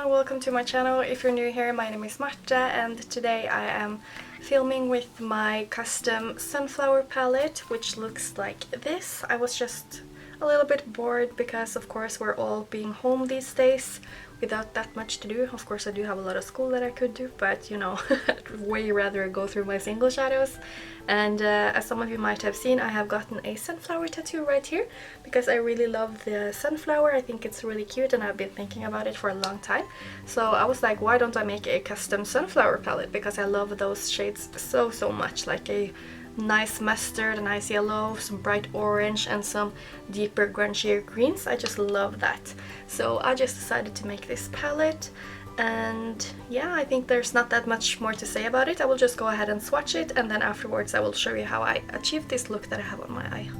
welcome to my channel. If you're new here, my name is Marta and today I am filming with my custom sunflower palette, which looks like this. I was just a little bit bored because of course we're all being home these days without that much to do. Of course I do have a lot of school that I could do, but you know, I'd way rather go through my single shadows. And as some of you might have seen, I have gotten a sunflower tattoo right here because I really love the sunflower. I think it's really cute and I've been thinking about it for a long time. So I was like, why don't I make a custom sunflower palette, because I love those shades so much, like a nice mustard, a nice yellow, some bright orange and some deeper grungier greens. I just love that. So I just decided to make this palette, and yeah, I think there's not that much more to say about it. I will just go ahead and swatch it, and then afterwards I will show you how I achieved this look that I have on my eye.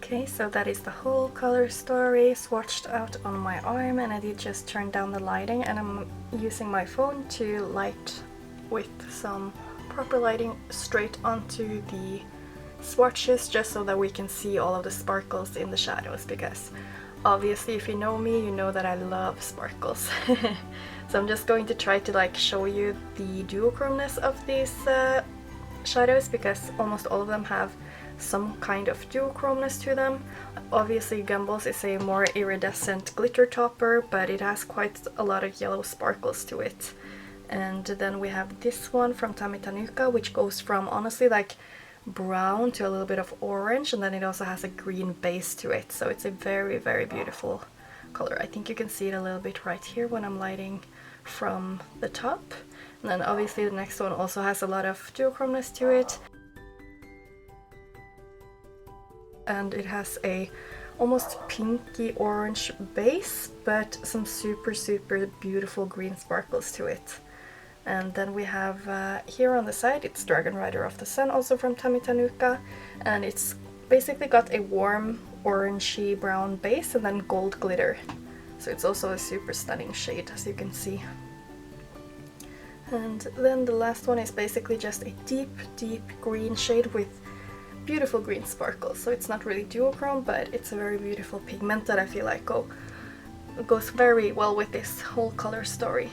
Okay, so that is the whole color story swatched out on my arm, and I did just turn down the lighting, and I'm using my phone to light with some proper lighting straight onto the swatches, just so that we can see all of the sparkles in the shadows, because obviously if you know me, you know that I love sparkles. So I'm just going to try to like show you the duochromeness of these shadows, because almost all of them have some kind of duochromeness to them. Obviously Gumbles is a more iridescent glitter topper, but it has quite a lot of yellow sparkles to it. And then we have this one from Tanuka, which goes from honestly like brown to a little bit of orange, and then it also has a green base to it, so it's a very beautiful color. I think you can see it a little bit right here when I'm lighting from the top. And then obviously the next one also has a lot of duochromeness to it, and it has a almost pinky orange base but some super beautiful green sparkles to it. And then we have here on the side, it's Dragon Rider of the Sun, also from Tanuka, and it's basically got a warm orangey brown base and then gold glitter, so it's also a super stunning shade, as you can see. And then the last one is basically just a deep green shade with beautiful green sparkles. So it's not really duochrome, but it's a very beautiful pigment that I feel like goes very well with this whole color story.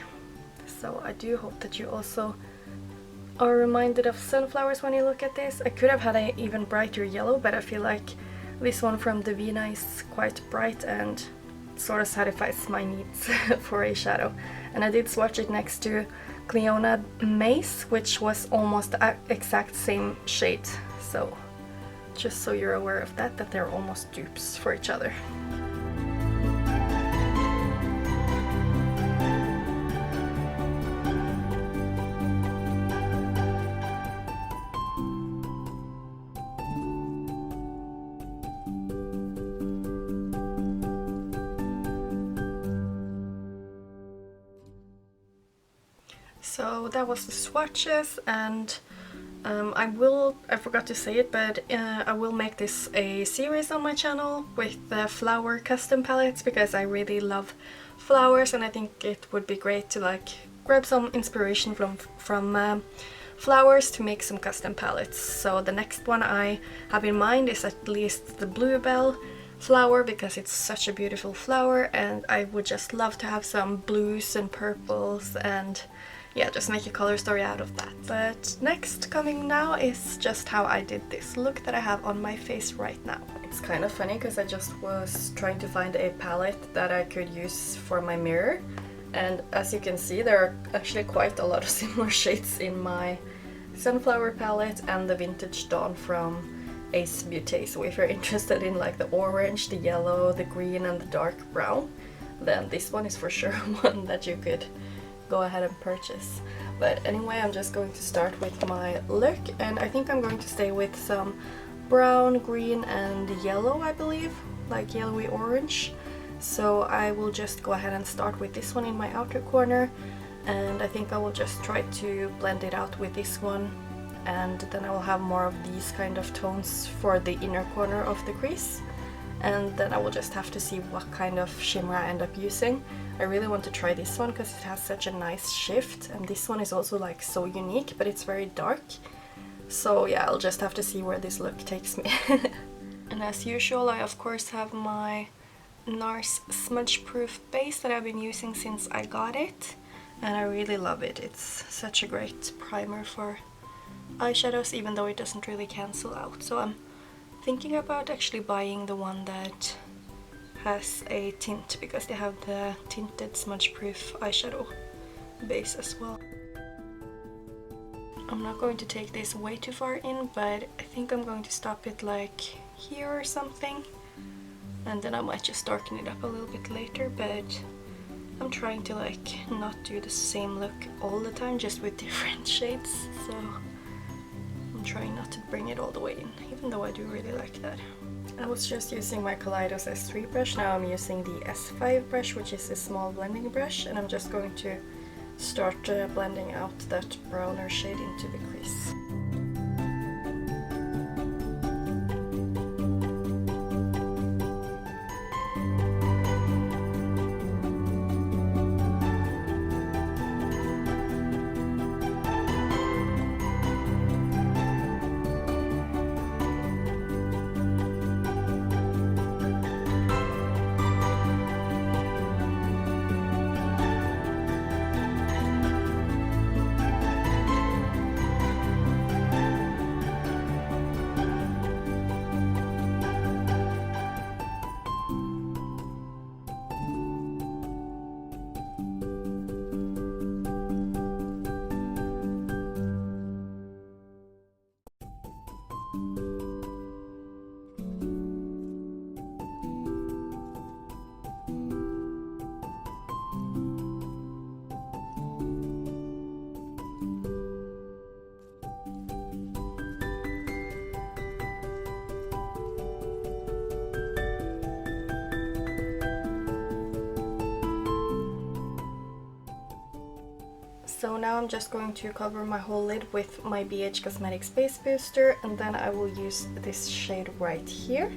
So I do hope that you also are reminded of sunflowers when you look at this. I could have had an even brighter yellow, but I feel like this one from Devinah is quite bright and sort of satisfies my needs for a shadow. And I did swatch it next to Cleona Mace, which was almost the exact same shade. So just so you're aware of that they're almost dupes for each other. So that was the swatches, and I forgot to say it, but I will make this a series on my channel with the flower custom palettes, because I really love flowers and I think it would be great to like grab some inspiration from flowers to make some custom palettes. So the next one I have in mind is at least the bluebell flower, because it's such a beautiful flower and I would just love to have some blues and purples and yeah, just make a color story out of that. But next coming now is just how I did this look that I have on my face right now. It's kind of funny because I just was trying to find a palette that I could use for my mirror, and as you can see there are actually quite a lot of similar shades in my Sunflower palette and the Vintage Dawn from Ace Beauté. So if you're interested in like the orange, the yellow, the green and the dark brown, then this one is for sure one that you could go ahead and purchase. But anyway, I'm just going to start with my look, and I think I'm going to stay with some brown, green and yellow, I believe, like yellowy orange. So I will just go ahead and start with this one in my outer corner, and I think I will just try to blend it out with this one, and then I will have more of these kind of tones for the inner corner of the crease, and then I will just have to see what kind of shimmer I end up using. I really want to try this one because it has such a nice shift, and this one is also like so unique, but it's very dark. So yeah, I'll just have to see where this look takes me. And as usual, I of course have my NARS smudge proof base that I've been using since I got it, and I really love it. It's such a great primer for eyeshadows, even though it doesn't really cancel out. So I'm thinking about actually buying the one that has a tint, because they have the tinted smudge proof eyeshadow base as well. I'm not going to take this way too far in, but I think I'm going to stop it like here or something, and then I might just darken it up a little bit later. But I'm trying to like not do the same look all the time, just with different shades, so I'm trying not to bring it all the way in, even though I do really like that. I was just using my Kaleidos S3 brush. Now I'm using the S5 brush, which is a small blending brush, and I'm just going to start blending out that browner shade into the crease. So now I'm just going to cover my whole lid with my BH Cosmetics Base Booster, and then I will use this shade right here.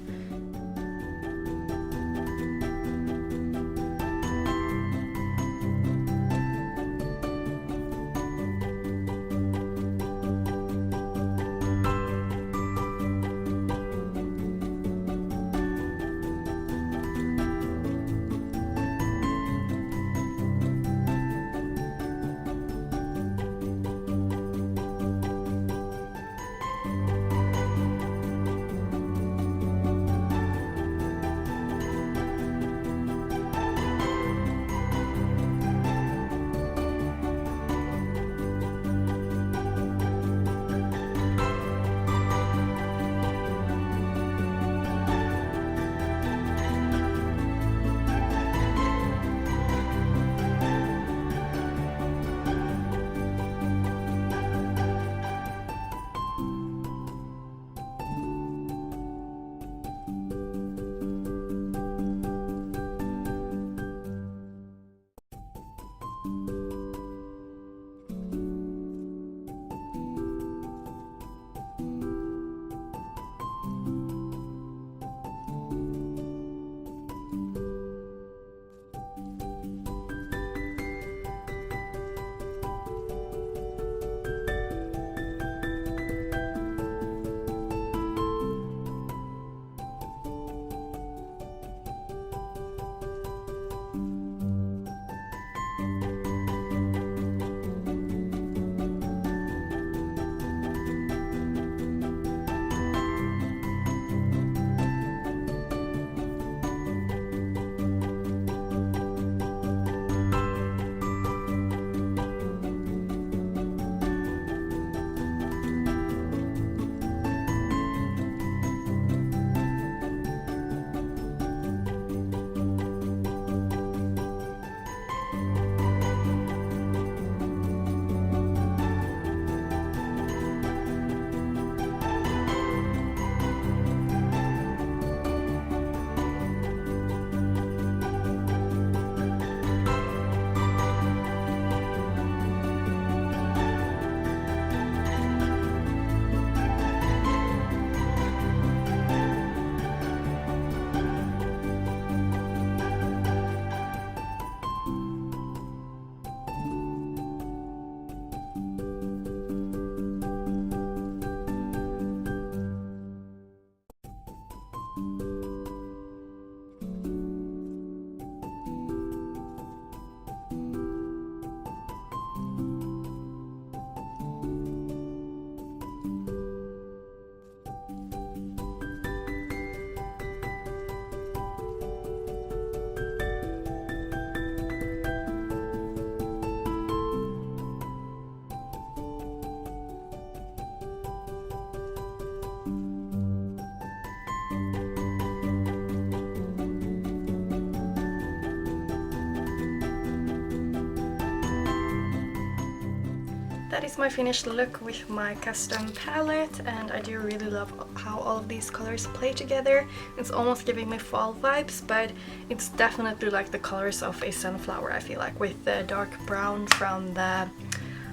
that is my finished look with my custom palette, and I do really love how all of these colors play together. It's almost giving me fall vibes, but it's definitely like the colors of a sunflower, I feel like, with the dark brown from the,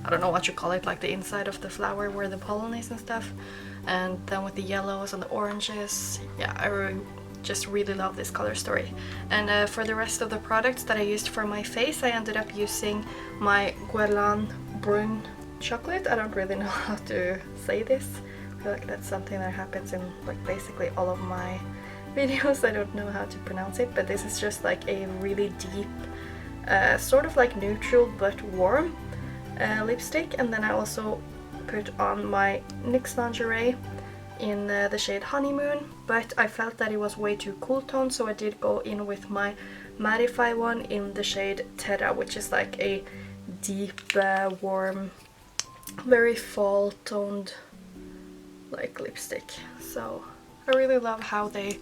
I don't know what you call it, like the inside of the flower where the pollen is and stuff, and then with the yellows and the oranges. Yeah, I just really love this color story. And for the rest of the products that I used for my face, I ended up using my Guerlain Brun chocolate. I don't really know how to say this. I feel like that's something that happens in like basically all of my videos. I don't know how to pronounce it, but this is just like a really deep, sort of like neutral but warm lipstick. And then I also put on my NYX lingerie in the shade Honeymoon, but I felt that it was way too cool tone, so I did go in with my mattify one in the shade Terra, which is like a deep, warm, very fall toned like lipstick. So I really love how they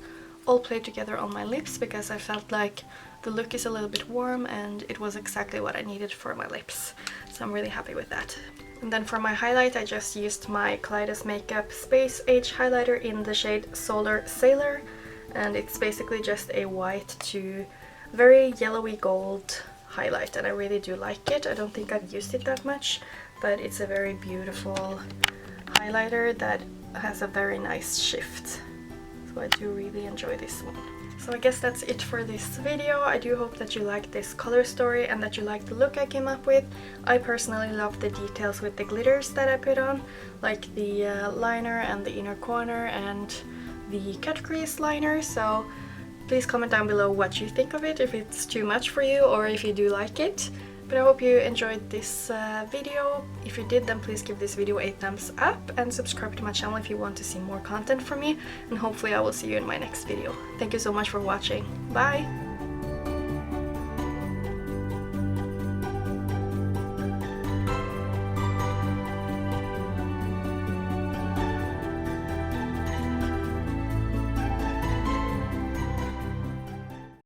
all play together on my lips, because I felt like the look is a little bit warm and it was exactly what I needed for my lips. So I'm really happy with that. And then for my highlight, I just used my Kaleidos Makeup Space Age highlighter in the shade Solar Sailor, and it's basically just a white to very yellowy gold highlight, and I really do like it. I don't think I've used it that much, but it's a very beautiful highlighter that has a very nice shift. So I do really enjoy this one. So I guess that's it for this video. I do hope that you liked this color story and that you liked the look I came up with. I personally love the details with the glitters that I put on, like the liner and the inner corner and the cut crease liner. So please comment down below what you think of it, if it's too much for you or if you do like it. But I hope you enjoyed this video. If you did, then please give this video a thumbs up and subscribe to my channel if you want to see more content from me. And hopefully I will see you in my next video. Thank you so much for watching. Bye!